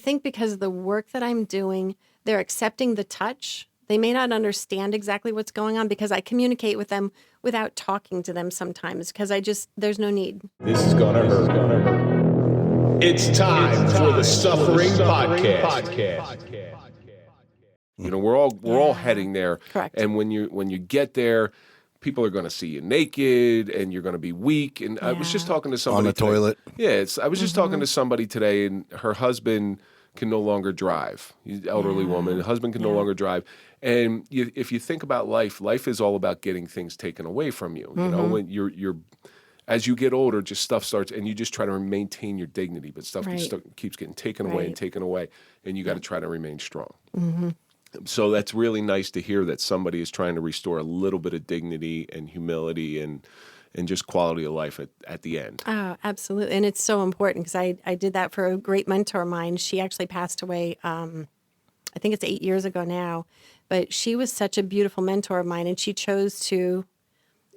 think because of the work that I'm doing, they're accepting the touch. They may not understand exactly what's going on because I communicate with them without talking to them sometimes because there's no need. This is gonna hurt. It's time for the Suffering Podcast. You know, we're all heading there. Correct. And when you get there, people are going to see you naked and you're going to be weak. And I was just talking to somebody on the today. toilet. Yeah, I was just talking to somebody today, and her husband can no longer drive. He's an elderly woman. The husband can no longer drive. And if you think about life is all about getting things taken away from you. You know, when you're as you get older, just stuff starts, and you just try to maintain your dignity, but stuff keeps getting taken away and taken away, and you got to try to remain strong. So that's really nice to hear that somebody is trying to restore a little bit of dignity and humility and just quality of life at the end. Oh, absolutely. And it's so important because I did that for a great mentor of mine. She actually passed away, I think it's 8 years ago now, but she was such a beautiful mentor of mine, and she chose to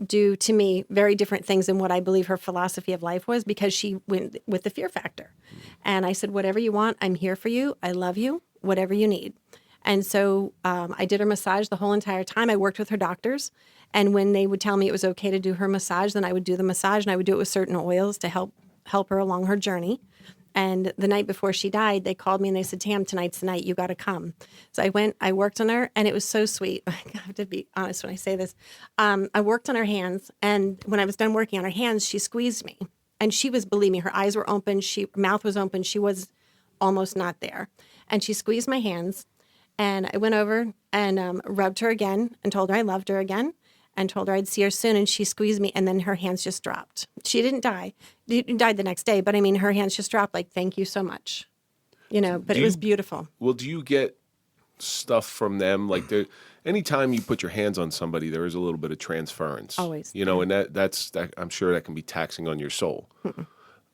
do to me very different things than what I believe her philosophy of life was because she went with the fear factor. And I said, whatever you want, I'm here for you. I love you, whatever you need. And so I did her massage the whole entire time. I worked with her doctors. And when they would tell me it was okay to do her massage, then I would do the massage, and I would do it with certain oils to help her along her journey. And the night before she died, they called me and they said, Tam, tonight's the night, you got to come. So I went, I worked on her, and it was so sweet. I have to be honest when I say this. I worked on her hands, and when I was done working on her hands, she squeezed me. And she was, believe me, her eyes were open, mouth was open, she was almost not there. And she squeezed my hands, and I went over and rubbed her again and told her I loved her again. And told her I'd see her soon, and she squeezed me, and then her hands just dropped. She didn't die. She died the next day, but I mean, her hands just dropped like, thank you so much. You know, but it was beautiful. Well, do you get stuff from them? Like, anytime you put your hands on somebody, there is a little bit of transference. Always. You know, and that's I'm sure that can be taxing on your soul.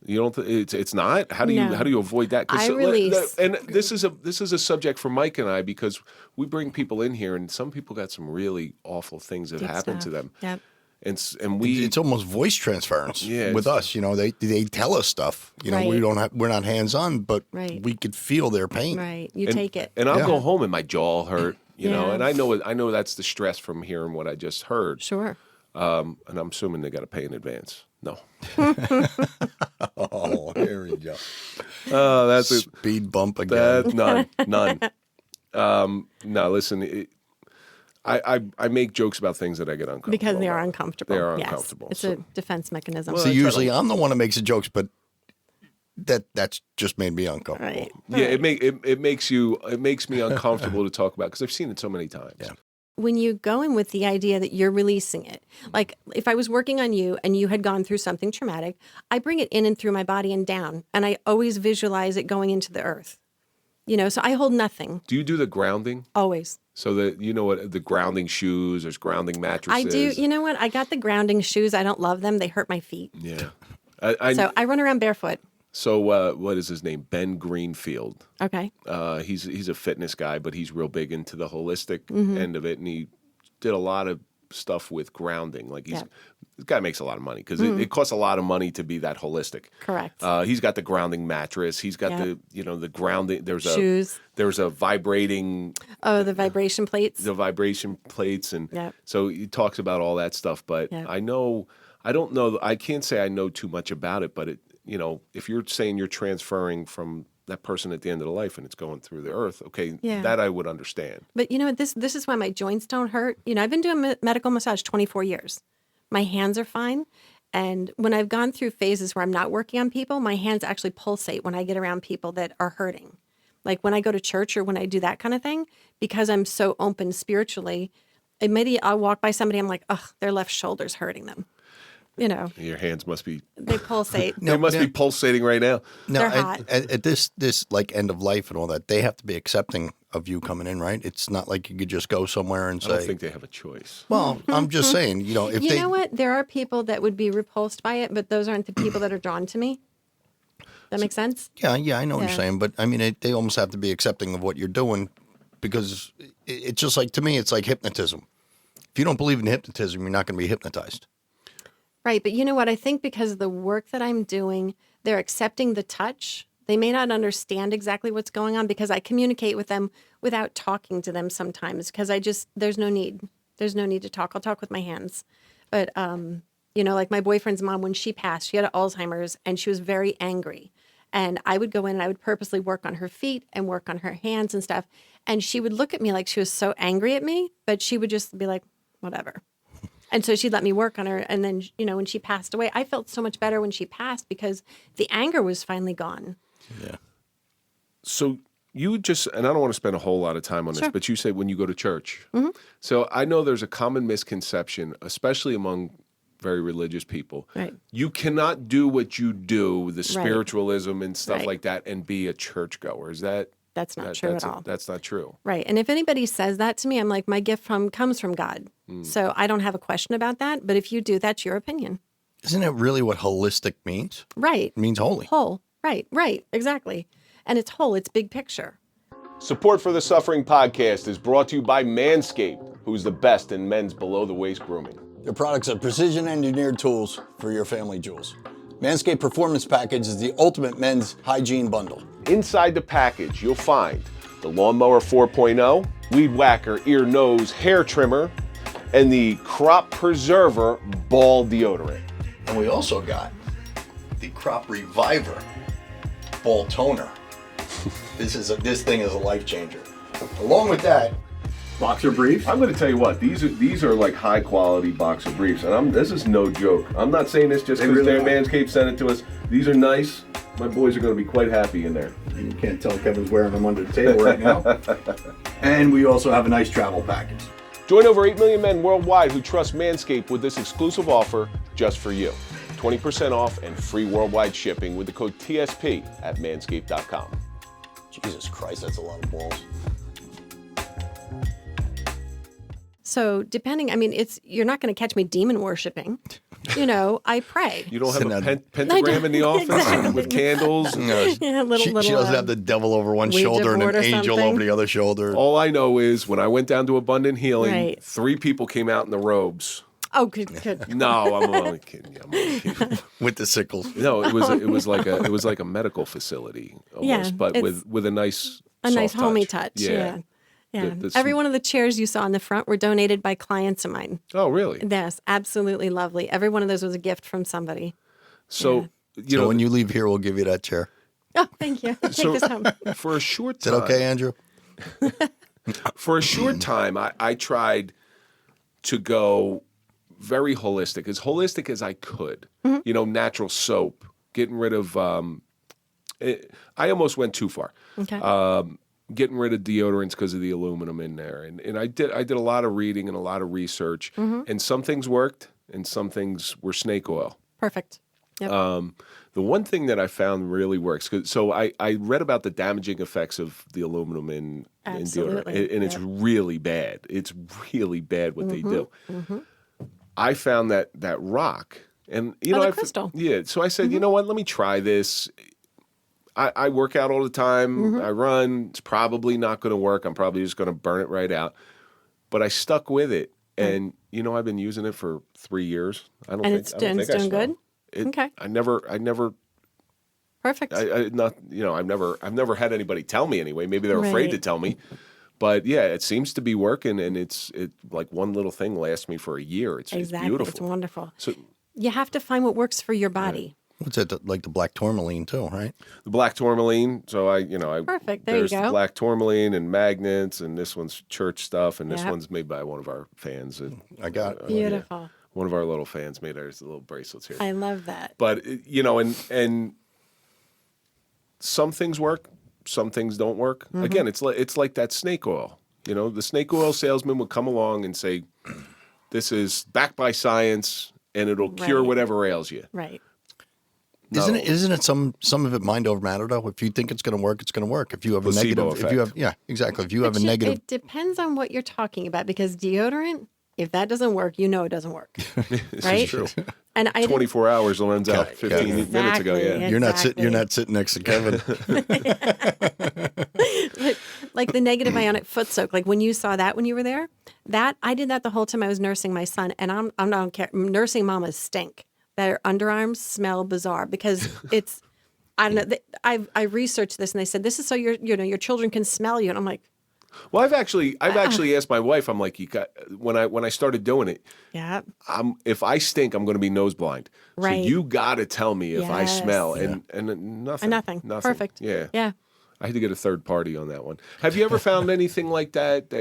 You don't. It's not. How do you avoid that? I release. And this is a subject for Mike and I because we bring people in here, and some people got some really awful things that happened to them. Yep. And it's almost voice transference with us. You know, they tell us stuff. You know, we're not hands on, but we could feel their pain. Right. You take it. And I'll go home and my jaw hurt. You know, and I know that's the stress from hearing what I just heard. Sure. And I'm assuming they got to pay in advance. No. Oh, here we go. Oh, that's a speed bump again. None. No, listen. I make jokes about things that I get uncomfortable because they are about. uncomfortable. They are uncomfortable. It's a defense mechanism. Well, so usually I'm the one that makes the jokes, but that's just made me uncomfortable. Right. Yeah, it makes me uncomfortable to talk about because I've seen it so many times. Yeah. When you go in with the idea that you're releasing it, like if I was working on you and you had gone through something traumatic, I bring it in and through my body and down, and I always visualize it going into the earth. You know, so I hold nothing. Do you do the grounding? Always. So that you know what the grounding shoes, there's grounding mattresses. I do. You know what? I got the grounding shoes. I don't love them. They hurt my feet. Yeah. So I run around barefoot. So what is his name? Ben Greenfield. Okay. He's a fitness guy, but he's real big into the holistic end of it, and he did a lot of stuff with grounding. Like this guy makes a lot of money because it costs a lot of money to be that holistic. Correct. He's got the grounding mattress. He's got the grounding. There's shoes. There's a vibrating. Oh, the vibration plates. The vibration plates, and so he talks about all that stuff. But I don't know. I can't say I know too much about it, but you know, if you're saying you're transferring from that person at the end of the life and it's going through the earth, okay, that I would understand. But you know, this is why my joints don't hurt. You know, I've been doing medical massage 24 years. My hands are fine. And when I've gone through phases where I'm not working on people, my hands actually pulsate when I get around people that are hurting. Like when I go to church or when I do that kind of thing, because I'm so open spiritually, immediately I'll walk by somebody, I'm like, ugh, their left shoulder's hurting them. You know, your hands must be. They pulsate. They must be pulsating right now. No, they're hot. At this like end of life and all that, they have to be accepting of you coming in, right? It's not like you could just go somewhere and say. I don't think they have a choice. Well, I'm just saying, you know, if you know what, there are people that would be repulsed by it, but those aren't the people that are drawn to me. That makes sense? Yeah, I know what you're saying, but I mean, they almost have to be accepting of what you're doing because it's just like, to me, it's like hypnotism. If you don't believe in hypnotism, you're not going to be hypnotized. Right. But you know what? I think because of the work that I'm doing, they're accepting the touch. They may not understand exactly what's going on because I communicate with them without talking to them sometimes because there's no need. There's no need to talk. I'll talk with my hands. But, like my boyfriend's mom, when she passed, she had Alzheimer's and she was very angry. And I would go in and I would purposely work on her feet and work on her hands and stuff. And she would look at me like she was so angry at me, but she would just be like, whatever. And so she'd let me work on her. And then, when she passed away, I felt so much better when she passed because the anger was finally gone. Yeah. So you just, and I don't want to spend a whole lot of time on this, Sure. but you say when you go to church. Mm-hmm. So I know there's a common misconception, especially among very religious people. Right. You cannot do what you do, the Right. spiritualism and stuff Right. like that, and be a churchgoer. Is that? That's not true at all. That's not true. Right. And if anybody says that to me, I'm like, my gift comes from God. So I don't have a question about that. But if you do, that's your opinion. Isn't it really what holistic means? Right. It means holy. Whole. Right. Exactly. And it's whole. It's big picture. Support for the Suffering Podcast is brought to you by Manscape, who's the best in men's below-the-waist grooming. Their products are precision-engineered tools for your family jewels. Manscaped Performance Package is the ultimate men's hygiene bundle. Inside the package, you'll find the Lawnmower 4.0, Weed Whacker Ear, Nose, Hair Trimmer, and the Crop Preserver Ball Deodorant. And we also got the Crop Reviver Ball Toner. This thing is a life changer. Along with that, Boxer briefs. I'm going to tell you what, these are like high quality boxer briefs, and this is no joke. I'm not saying this just because really are. Manscaped sent it to us. These are nice. My boys are going to be quite happy in there. You can't tell Kevin's wearing them under the table right now. And we also have a nice travel package. Join over 8 million men worldwide who trust Manscaped with this exclusive offer just for you. 20% off and free worldwide shipping with the code TSP at manscaped.com. Jesus Christ, that's a lot of balls. So depending, you're not going to catch me demon worshiping. I pray. You don't have Sitting a at- pentagram in the office Exactly. with candles? Yeah, she doesn't have the devil over one Ouija shoulder and an board or angel something. over the other shoulder. All I know is when I went down to Abundant Healing, Right. 3 people came out in the robes. Oh, good. No, I'm only kidding you. I'm only kidding. With the sickles. No, it was like a medical facility almost, Yeah, but it's with a nice A nice soft homey touch. Yeah. Yeah. The Every one of the chairs you saw in the front were donated by clients of mine. Oh, really? Yes, absolutely lovely. Every one of those was a gift from somebody. So So when you leave here, we'll give you that chair. Oh, thank you. Take So- this home. for a short Is time, that okay, Andrew? for a short time, I tried to go very holistic as I could. Mm-hmm. Natural soap, getting rid of. I almost went too far. Okay. Getting rid of deodorants because of the aluminum in there, and I did a lot of reading and a lot of research, and some things worked, and some things were snake oil. Perfect. Yep. The one thing that I found really works, so I read about the damaging effects of the aluminum in deodorant, Absolutely. and it's really bad. It's really bad what they do. Mm-hmm. I found that rock, and the crystal. Yeah, so I said, you know what? Let me try this. I work out all the time. I run. It's probably not going to work. I'm probably just going to burn it right out. But I stuck with it, and I've been using it for 3 years. I don't And think it's I don't think I doing smell. good? Okay. I never. Perfect. I've never had anybody tell me anyway. Maybe they're afraid Right. to tell me. But yeah, it seems to be working, and it like one little thing lasts me for a year. It's exactly. beautiful. It's wonderful. So You have to find what works for your body. What's it like the black tourmaline too, right? the black tourmaline. So I Perfect. There you there's go. the black tourmaline and magnets, and this one's church stuff, and this Yep. one's made by one of our fans. I got it. Beautiful. One of our little fans made our little bracelets here. I love that. But and some things work, some things don't work. Mm-hmm. Again, it's like that snake oil. The snake oil salesman would come along and say, "This is backed by science, and it'll cure Right. whatever ails you." Right. No. Isn't it some of it mind over matter though? If you think it's going to work, it's going to work. If you have a Placebo negative, if you have exactly. If you have a negative, It depends on what you're talking about because deodorant, if that doesn't work, it doesn't work. This Right? is true. And I 24 hours runs out 15 minutes ago. Exactly. Yeah. you're not sitting next to Kevin. like the negative ionic foot soak, like when you saw that when you were there, that I did that the whole time I was nursing my son, and I don't care. Nursing mamas stink. Their underarms smell bizarre because I don't know. I researched this, and they said this is so your children can smell you, and I'm like, Well, I've actually asked my wife. I'm like, when I started doing it, yeah, if I stink, I'm going to be nose blind. Right. So you got to tell me if I Yes. smell, and nothing. nothing. Perfect. Yeah. Yeah. I had to get a third party on that one. Have you ever found anything like that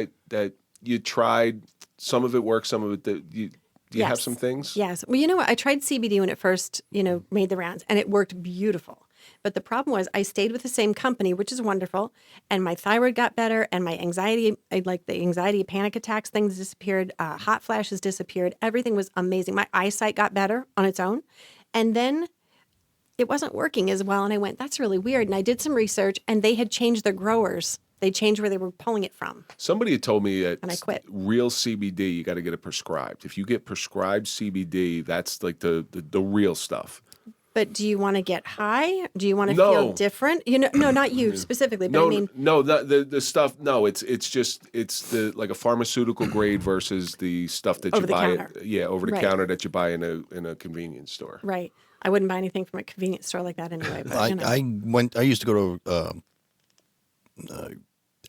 you tried? Some of it worked, some of it do you have Yes. some things? Yes. Well, you know what? I tried CBD when it first, made the rounds, and it worked beautiful. But the problem was I stayed with the same company, which is wonderful, and my thyroid got better, and my anxiety, panic attacks, things disappeared, hot flashes disappeared. Everything was amazing. My eyesight got better on its own. And then it wasn't working as well. And I went, that's really weird. And I did some research, and they had changed their growers. They changed where they were pulling it from. Somebody had told me that And I quit. real CBD, you got to get it prescribed. If you get prescribed CBD, that's like the real stuff. But do you want to get high? Do you want to No. feel different? No, not you specifically, but No, I mean, no, the stuff. No, it's the like a pharmaceutical grade versus the stuff that Over you the buy. counter. Over the Right. counter that you buy in a convenience store. right. I wouldn't buy anything from a convenience store like that anyway. But, I used to go to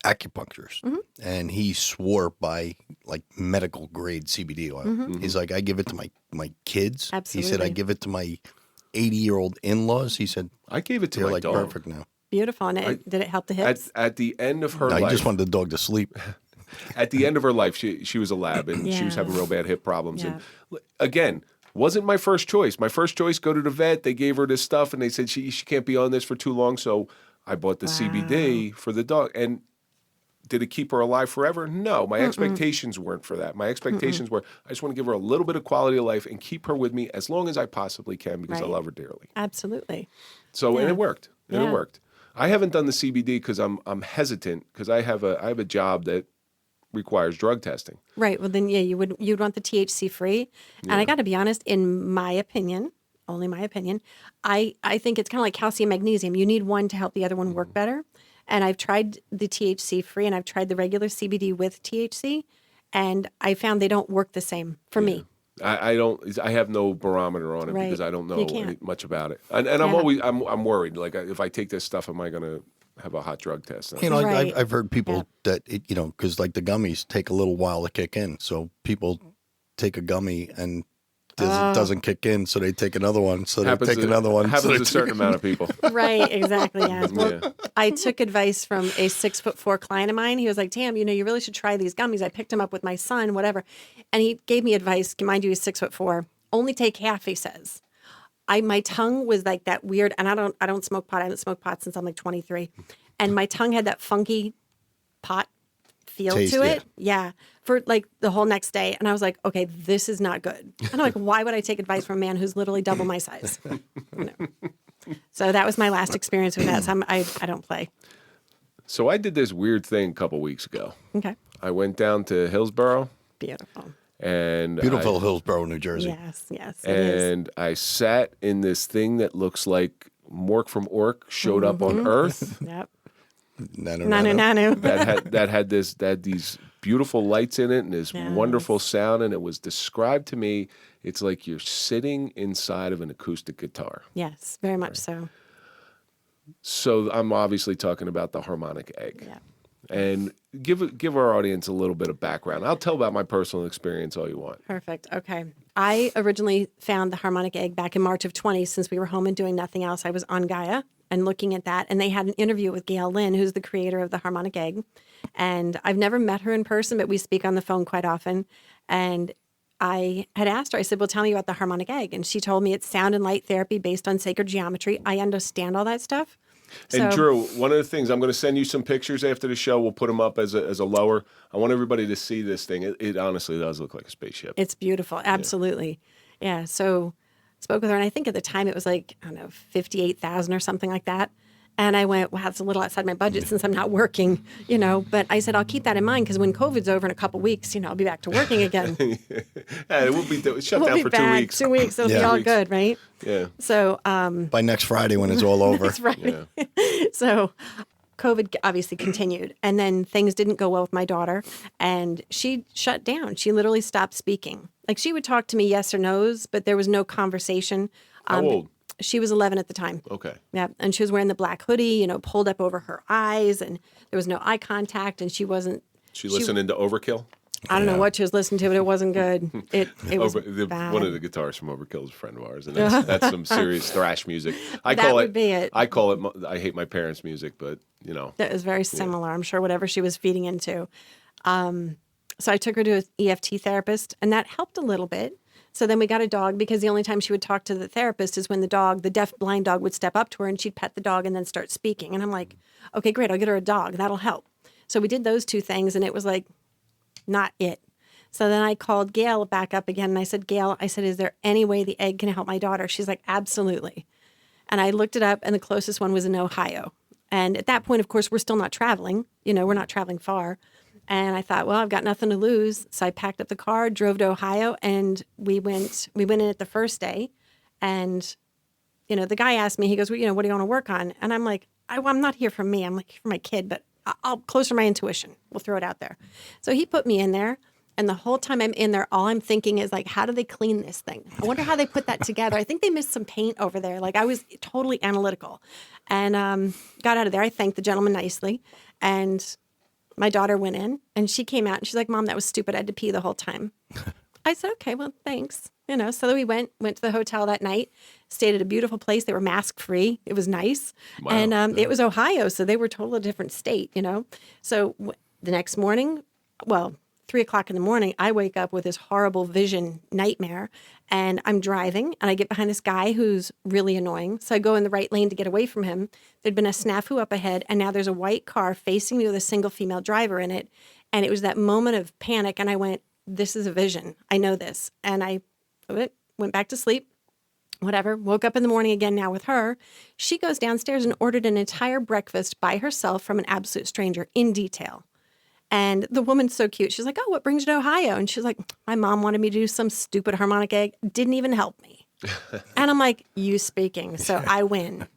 acupuncturist, and he swore by like medical grade CBD oil. He's like, I give it to my kids. He said, I Absolutely. give it to my 80-year-old in-laws. He said, I gave it to they're my like dog. perfect now. Beautiful. And did it help the hips? At the end of her No, he life, just wanted the dog to sleep. at the end of her life, she was a lab and she was having Yeah. real bad hip problems. Yeah. And again, wasn't my first choice. My first choice, go to the vet. They gave her this stuff and they said she can't be on this for too long. So I bought the CBD for the dog. And did it keep her alive forever? No. My expectations weren't for that. My expectations were I just want to give her a little bit of quality of life and keep her with me as long as I possibly can because I Right. love her dearly. Absolutely. So and Yeah. it worked. And Yeah. it worked. I haven't done the CBD because I'm hesitant because I have a job that requires drug testing. Right. Well, then, yeah, you'd want the THC free. And I got to be honest, in my opinion, only my opinion, I think it's kind of like calcium magnesium. You need one to help the other one work better. And I've tried the THC free and I've tried the regular CBD with THC, and I found they don't work the same for me. I have no barometer on it Right. because I don't know You can't. much about it. And I'm Yeah. always I'm worried. Like if I take this stuff, am I going to have a hot drug test? You know, Right. I've heard people Yeah. that, because like the gummies take a little while to kick in. So people take a gummy and it doesn't kick in, so they take another one. So they take another one. Happens so to they a certain amount of people. Right, exactly. Yeah. Well, Yeah. I took advice from a 6'4" client of mine. He was like, Tam, you really should try these gummies. I picked them up with my son, whatever. And he gave me advice. Mind you, he's 6'4". Only take half, he says. My tongue was like that weird, and I don't smoke pot. I haven't smoked pot since I'm like 23. And my tongue had that funky pot feel Taste, to it. Yeah. For like the whole next day. And I was like, okay, this is not good. And I'm like, why would I take advice from a man who's literally double my size? No. So that was my last experience with that. So I don't play. So I did this weird thing a couple weeks ago. Okay. I went down to Hillsborough Beautiful. and Beautiful Hillsborough, New Jersey. Yes, yes. It is. and I sat in this thing that looks like Mork from Ork showed up on Earth. Yep. Nano. that had these beautiful lights in it and this Yes. wonderful sound, and it was described to me. It's like you're sitting inside of an acoustic guitar. Yes, very much so. So I'm obviously talking about the Harmonic Egg. Yeah. And give our audience a little bit of background. I'll tell about my personal experience all you want. Perfect. Okay. I originally found the Harmonic Egg back in March of 20, since we were home and doing nothing else. I was on Gaia and looking at that. And they had an interview with Gail Lynn, who's the creator of the Harmonic Egg. And I've never met her in person, but we speak on the phone quite often. And I had asked her, I said, well, tell me about the Harmonic Egg. And she told me it's sound and light therapy based on sacred geometry. I understand all that stuff. And So- Drew, one of the things, I'm going to send you some pictures after the show. We'll put them up as a lower. I want everybody to see this thing. It honestly does look like a spaceship. It's beautiful. Absolutely. Yeah. So spoke with her, and I think at the time it was like, I don't know, 58,000 or something like that. And I went, wow, it's a little outside my budget since I'm not working, but I said, I'll keep that in mind because when COVID's over in a couple weeks, I'll be back to working again. Hey, we'll be shut We'll down be for back 2 weeks. 2 weeks. It'll be Yeah. all 2 weeks. good, right? Yeah. So, By next Friday when it's all over. that's right. Yeah. So COVID obviously continued, and then things didn't go well with my daughter, and she shut down. She literally stopped speaking. Like, she would talk to me yes or no's, but there was no conversation. How old? She was 11 at the time. Okay. Yeah. And she was wearing the black hoodie, pulled up over her eyes, and there was no eye contact, and she wasn't. She listening to Overkill? I don't know what she was listening to, but it wasn't good. It was bad. One of the guitarists from Overkill is a friend of ours, and that's some serious thrash music. That would be it. I call it. I hate my parents' music, but that was very similar. I'm sure whatever she was feeding into. So I took her to an EFT therapist, and that helped a little bit. So then we got a dog, because the only time she would talk to the therapist is when the deaf blind dog would step up to her and she'd pet the dog and then start speaking. And I'm like, okay, great, I'll get her a dog. That'll help. So we did those two things, and it was like, not it. So then I called Gail back up again, and I said, Gail, is there any way the egg can help my daughter? She's like, absolutely. And I looked it up, and the closest one was in Ohio. And at that point, of course, we're still not traveling. We're not traveling far. And I thought, well, I've got nothing to lose. So I packed up the car, drove to Ohio, and we went in it the first day. And, the guy asked me, he goes, well, what do you want to work on? And I'm like, I'm not here for me. I'm like, for my kid, but I'll closer my intuition. We'll throw it out there. So he put me in there. And the whole time I'm in there, all I'm thinking is like, how do they clean this thing? I wonder how they put that together. I think they missed some paint over there. Like, I was totally analytical, and got out of there. I thanked the gentleman nicely, and my daughter went in, and she came out, and she's like, Mom, that was stupid. I had to pee the whole time. I said, okay, well, thanks. So we went to the hotel that night, stayed at a beautiful place. They were mask free. It was nice. Wow. And it was Ohio, so they were totally different state, So the next morning, 3:00 in the morning, I wake up with this horrible vision nightmare, and I'm driving, and I get behind this guy who's really annoying. So I go in the right lane to get away from him. There'd been a snafu up ahead, and now there's a white car facing me with a single female driver in it. And it was that moment of panic, and I went, this is a vision. I know this. And I went back to sleep, whatever, woke up in the morning again now with her. She goes downstairs and ordered an entire breakfast by herself from an absolute stranger in detail. And the woman's so cute. She's like, oh, what brings you to Ohio? And she's like, my mom wanted me to do some stupid harmonic egg. Didn't even help me. And I'm like, you speaking. So I win,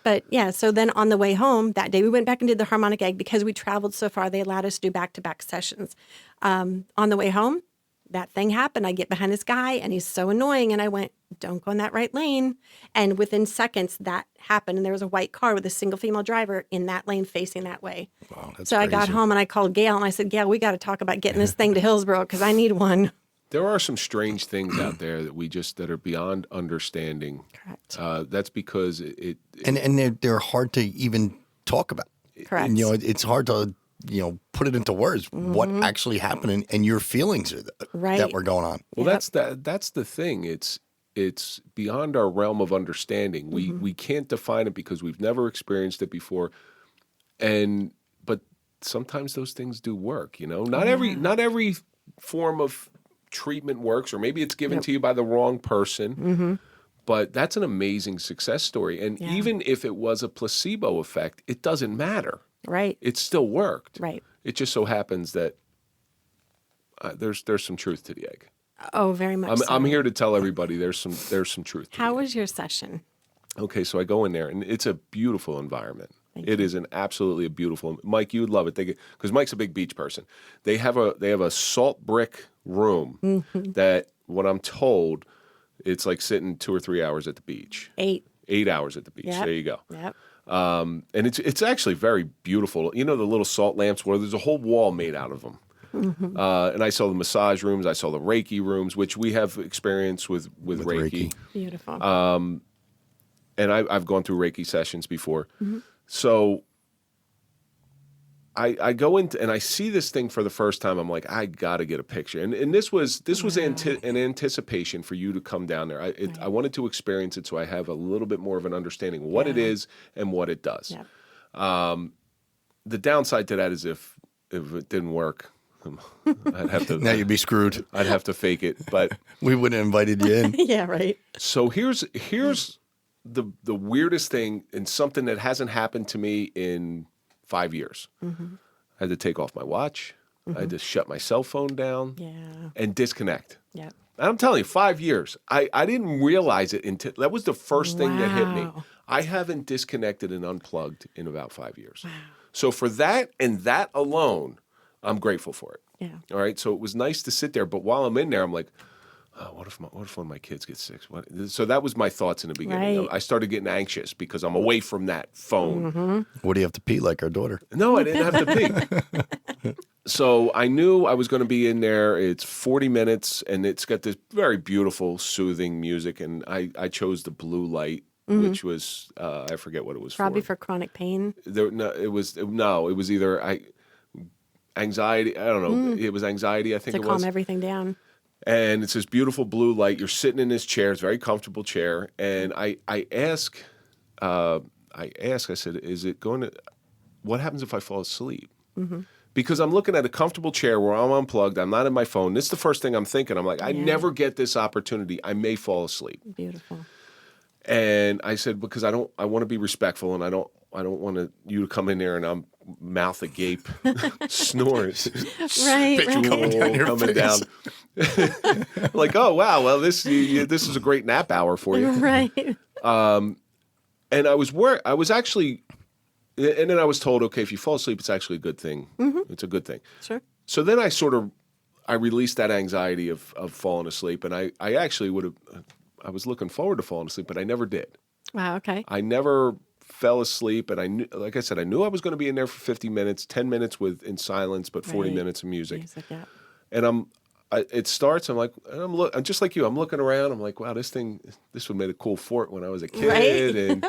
But yeah, so then on the way home that day, we went back and did the harmonic egg because we traveled so far. They allowed us to do back-to-back sessions. On the way home, that thing happened. I get behind this guy, and he's so annoying. And I went, don't go in that right lane. And within seconds, that happened. And there was a white car with a single female driver in that lane facing that way. Wow, that's so crazy. I got home, and I called Gail, and I said, Gail, we got to talk about getting this thing to Hillsborough because I need one. There are some strange things out there that are beyond understanding. Correct. That's because it And they're hard to even talk about. Correct. And, it's hard to put it into words what actually happened and your feelings that were going on. Well, that's the thing. It's beyond our realm of understanding. We can't define it because we've never experienced it before. But sometimes those things do work, Not every form of treatment works, or maybe it's given to you by the wrong person. But that's an amazing success story. And even if it was a placebo effect, it doesn't matter. Right. It still worked. Right. It just so happens that there's some truth to the egg. Oh, very much. I'm here to tell everybody there's some truth. How was your session? Okay, so I go in there, and it's a beautiful environment. It is absolutely a beautiful. Mike, you would love it because Mike's a big beach person. They have a salt brick room that, what I'm told, it's like sitting 2 or 3 hours at the beach. 8 hours at the beach. Yep. There you go. Yep. And it's actually very beautiful. The little salt lamps where there's a whole wall made out of them. And I saw the massage rooms. I saw the Reiki rooms, which we have experience with Reiki. Beautiful. And I've gone through Reiki sessions before. So I go into and I see this thing for the first time. I'm like, I got to get a picture. And this was an anticipation for you to come down there. I wanted to experience it so I have a little bit more of an understanding of what it is and what it does. Yeah. The downside to that is if it didn't work, I'd have to. Now you'd be screwed. I'd have to fake it, but we wouldn't have invited you in. Yeah, right. So here's the weirdest thing, and something that hasn't happened to me in 5 years. I had to take off my watch. I had to shut my cell phone down. And disconnect. Yeah. And I'm telling you, 5 years. I didn't realize it until that was the first thing that hit me. I haven't disconnected and unplugged in about 5 years. Wow. So for that and that alone, I'm grateful for it. Yeah. All right. So it was nice to sit there, but while I'm in there, I'm like, oh, what if one of my kids gets sick? So that was my thoughts in the beginning. Right. I started getting anxious because I'm away from that phone. What do you have to pee like our daughter? No, I didn't have to pee. So I knew I was going to be in there. It's 40 minutes, and it's got this very beautiful, soothing music. And I chose the blue light, which was I forget what it was Probably for. for chronic pain. It was either anxiety. I don't know. It was anxiety. I think To it was. calm everything down. And it's this beautiful blue light. You're sitting in this chair. It's a very comfortable chair. And I ask, I said, is it going to, what happens if I fall asleep? Because I'm looking at a comfortable chair where I'm unplugged. I'm not in my phone. This is the first thing I'm thinking. I'm like, I never get this opportunity. I may fall asleep. Beautiful. And I said, because I want to be respectful, and I don't want you to come in there and I'm mouth agape, snores. Right. coming down your coming face. down. Like, oh wow, well this is a great nap hour for you. Right. And I was actually, and then I was told, okay, if you fall asleep, it's actually a good thing. It's a good thing. Sure. So then I released that anxiety of falling asleep, and I actually I was looking forward to falling asleep, but I never did. Wow. Okay. I never fell asleep, and I knew, like I said, I knew I was going to be in there for 50 minutes, 10 minutes in silence, but 40 Right. minutes of music. Music, yeah. And it starts. I'm like, I'm just like you. I'm looking around. I'm like, wow, this would make a cool fort when I was a kid. Right. And